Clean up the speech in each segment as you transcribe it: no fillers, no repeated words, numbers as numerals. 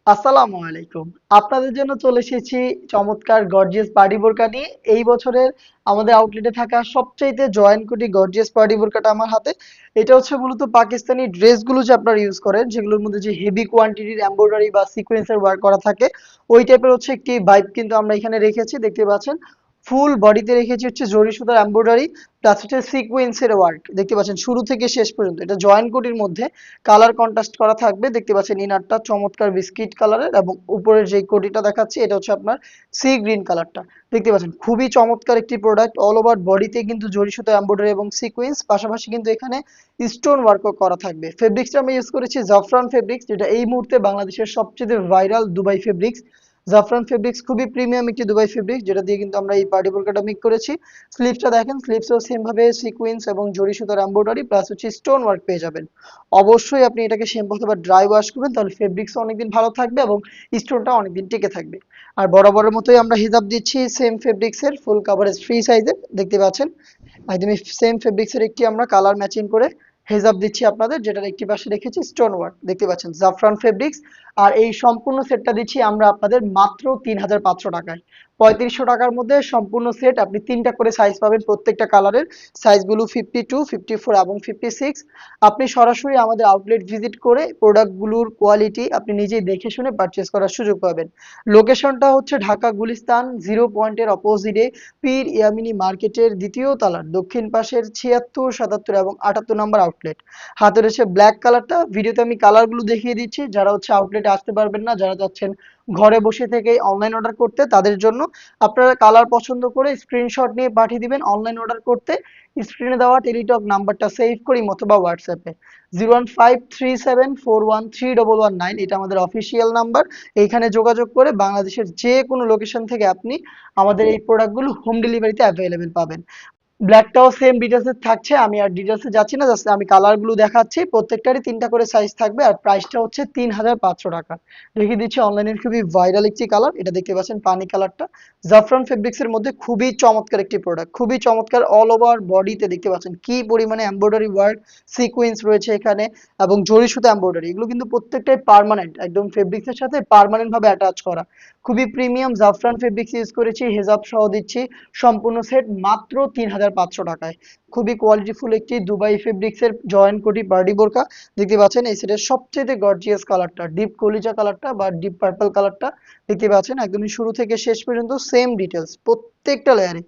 আসসালামু আলাইকুম। আপনাদের জন্য চলে এসেছি চমৎকার গর্জিয়াস পার্টি বোরকা নিয়ে। এই বছরের আমাদের আউটলেটে থাকা সবচাইতে জয়েন্ট কোটি গর্জিয়াস পার্টি বোরকাটা আমার হাতে। এটা হচ্ছে মূলত পাকিস্তানি ড্রেসগুলো যে আপনারা ইউজ করেন, যেগুলোর মধ্যে যে হেভি কোয়ান্টিটির এমব্রয়ডারি বা সিকোয়েন্সের ওয়ার্ক করা থাকে, ওই টাইপের হচ্ছে একটি ভাইব কিন্তু আমরা এখানে রেখেছি। দেখতে পাচ্ছেন ফুল বডিতে রেখেছি হচ্ছে জরি সুতার এমব্রয়ডারি প্লাস হচ্ছে সিকোয়েন্সের ওয়ার্ক। দেখতে পাচ্ছেন শুরু থেকে শেষ পর্যন্ত। এটা জয়েন্ট কোটির মধ্যে কালার কন্ট্রাস্ট করা থাকবে। দেখতে পাচ্ছেন ইনারটা চমৎকার বিস্কিট কালারের এবং উপরের যে কোটিটা দেখাচ্ছি এটা হচ্ছে আপনার সি গ্রিন কালারটা। দেখতে পাচ্ছেন খুবই চমৎকার একটি প্রোডাক্ট। অল ওভার বডিতে কিন্তু জরি সুতা এমব্রয়ডারি এবং সিকোয়েন্স, পাশাপাশি কিন্তু এখানে স্টোন ওয়ার্কও করা থাকবে। ফেব্রিক্সটা আমি ইউজ করেছি জাফরান ফেব্রিক্স, যেটা এই মুহূর্তে বাংলাদেশের সবচেয়ে ভাইরাল দুবাই ফেব্রিক্স। জাফরান ফেব্রিক্স খুবই প্রিমিয়াম একটি দুবাই ফেব্রিক্স, যেটা দিয়ে কিন্তু আমরা এই পার্টি বোরকাটা মেক করেছি। স্লিভসটা দেখেন, স্লিভসও সেম ভাবে সিকোয়েন্স এবং জরি সুতার এমব্রয়ডারি প্লাস হচ্ছে স্টোন ওয়ার্ক পেয়ে যাবেন। অবশ্যই আপনি এটাকে শ্যাম্পু অথবা ড্রাই ওয়াশ করবেন, তাহলে ফেব্রিক্স অনেকদিন ভালো থাকবে এবং স্টোনটা অনেকদিন টিকে থাকবে। আর বরাবরের মতোই আমরা হিজাব দিচ্ছি সেম ফেব্রিক্সের ফুল কাভারেজ ফ্রি সাইজের। দেখতে পাচ্ছেন একদমই সেম ফেব্রিক্সের একটি আমরা কালার ম্যাচিং করে হেজাব দিচ্ছি আপনাদের, যেটার একটি পাশে রেখেছি স্টোন ওয়ার্ক। দেখতে পাচ্ছেন জাফরান ফেব্রিক্স। আর এই সম্পূর্ণ সেটটা দিচ্ছি আমরা আপনাদের মাত্র ৩৫০০ টাকায়। ৩৫০০ টাকার মধ্যে সম্পূর্ণ সেট, আপনি তিনটা করে সাইজ পাবেন প্রত্যেকটা কালারের। সাইজগুলো 52, 54 এবং 56। আপনি সরাসরি আমাদের আউটলেট ভিজিট করে প্রোডাক্টগুলোর কোয়ালিটি আপনি নিজেই দেখে শুনে পারচেস করার সুযোগ পাবেন। লোকেশনটা হচ্ছে ঢাকা গুলিস্তান 0 পয়েন্টের অপোজিটে পীর ইয়ামিনী মার্কেটের দ্বিতীয় তলার দক্ষিণ পাশের ৭৬, ৭৭ এবং ৭৮ নম্বর আউটলেট। হাতে রয়েছে ব্ল্যাক কালারটা। ভিডিওতে আমি কালারগুলো দেখিয়ে দিচ্ছি, যারা হচ্ছে আউটলেটে আসতে পারবেন না, যারা যাচ্ছেন ঘরে বসে থেকে অনলাইন অর্ডার করতে, তাদের জন্য আপনারা কালার পছন্দ করে স্ক্রিনশট নিয়ে পাঠিয়ে দিবেন অনলাইন অর্ডার করতে। স্ক্রিনে দেওয়া টেলিটক নাম্বারটা সেভ করি অথবা হোয়াটসঅ্যাপে 01537413119, এটা আমাদের অফিসিয়াল নাম্বার। এইখানে যোগাযোগ করে বাংলাদেশের যে কোনো লোকেশন থেকে আপনি আমাদের এই প্রোডাক্টগুলো হোম ডেলিভারিতে অ্যাভেলেবেল পাবেন। ব্ল্যাকটাও সেম ডিটেলসে থাকছে, আমি আর ডিটেলসে যাচ্ছি না, জাস্ট আমি কালারগুলো দেখাচ্ছি। প্রত্যেকটারই তিনটা করে সাইজ থাকবে আর প্রাইসটা হচ্ছে ৩৫০০ টাকা। দেখিয়ে দিচ্ছি অনলাইনের খুবই ভাইরাল একটি কালার, এটা দেখতে পাচ্ছেন পানি কালারটা। জাফরান ফেব্রিক্সের মধ্যে খুবই চমৎকার একটি প্রোডাক্ট, খুবই চমৎকার। অল ওভার বডিতে দেখতে পাচ্ছেন কি পরিমাণে এমব্রয়ডারি ওয়ার্ক সিকোয়েন্স রয়েছে এখানে এবং জরি সুতা এমব্রয়ডারি, এগুলো কিন্তু প্রত্যেকটাই পার্মানেন্ট, একদম ফেব্রিক্সের সাথে পার্মানেন্ট ভাবে অ্যাটাচ করা। খুবই প্রিমিয়াম জাফরান ফেব্রিক্স ইউজ করেছি, হেজাব সহ দিচ্ছি। সম্পূর্ণ সেট মাত্র ৩৫০০ টাকায়। খুবই কোয়ালিটিফুল একটি দুবাই ফেব্রিক্সের জয়েন্ট কোটি পার্টি বোরকা। দেখতে পাচ্ছেন এই সেটের সবচেয়ে গর্জিয়াস কালারটা ডিপ কলিজা কালারটা বা ডিপ পার্পল কালারটা। দেখতে পাচ্ছেন একদমই শুরু থেকে শেষ পর্যন্ত সেম ডিটেলস প্রত্যেকটা লেয়ারে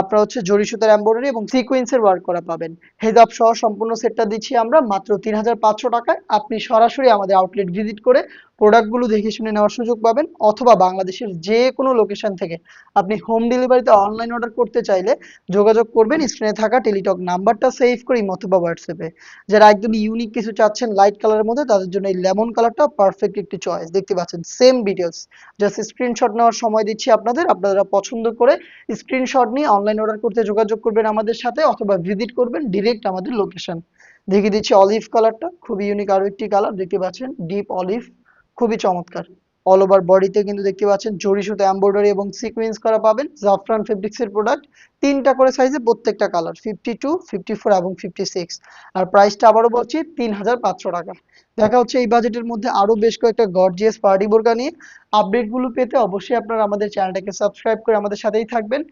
আপনারা হচ্ছে জরি সুতার এমব্রয়ডারি এবং সিকোয়েন্সের ওয়ার্ক করা পাবেন। হেজাব সহ সম্পূর্ণ সেটটা দিচ্ছি আমরা মাত্র ৩৫০০ টাকায়। আপনি সরাসরি আমাদের আউটলেট ভিজিট করে প্রোডাক্টগুলো দেখে শুনে নেওয়ার সুযোগ পাবেন, অথবা বাংলাদেশের যে কোনো লোকেশন থেকে আপনি হোম ডেলিভারিতে অনলাইন অর্ডার করতে চাইলে যোগাযোগ করবেন স্ক্রিনে থাকা টেলিটক নাম্বারটা সেভ করি অথবা হোয়াটসঅ্যাপে। যারা একদম ইউনিক কিছু চাচ্ছেন লাইট কালারের মধ্যে, তাদের জন্য এই লেমন কালারটা পারফেক্ট একটি চয়েস। দেখতে পাচ্ছেন সেম ডিটেলস, জাস্ট স্ক্রিনশট নেওয়ার সময় দিচ্ছি আপনাদের, আপনারা পছন্দ করে স্ক্রিনশট নিয়ে অনলাইন অর্ডার করতে যোগাযোগ করবেন আমাদের সাথে, অথবা ভিজিট করবেন ডিরেক্ট আমাদের লোকেশন। দেখিয়ে দিচ্ছি অলিভ কালারটা, খুবই ইউনিক আরো একটি কালার। দেখতে পাচ্ছেন ডিপ অলিভ, খুবই চমৎকার। অল ওভার বডিতে কিন্তু দেখতে পাচ্ছেন জরি সুতা এমব্রয়ডারি এবং সিকোয়েন্স করা পাবেন। জাফরান ফেব্রিক্সের প্রোডাক্ট, তিনটা করে সাইজে প্রত্যেকটা কালার 52, 54 এবং 56। আর প্রাইসটা আবারও বলছি ৩৫০০ টাকা। দেখা হচ্ছে এই বাজেটের মধ্যে আরো বেশ কয়েকটা গর্জিয়াস পার্টি বোরকা নিয়ে। আপডেটগুলো পেতে অবশ্যই আপনারা আমাদের চ্যানেলটাকে সাবস্ক্রাইব করে আমাদের সাথেই থাকবেন।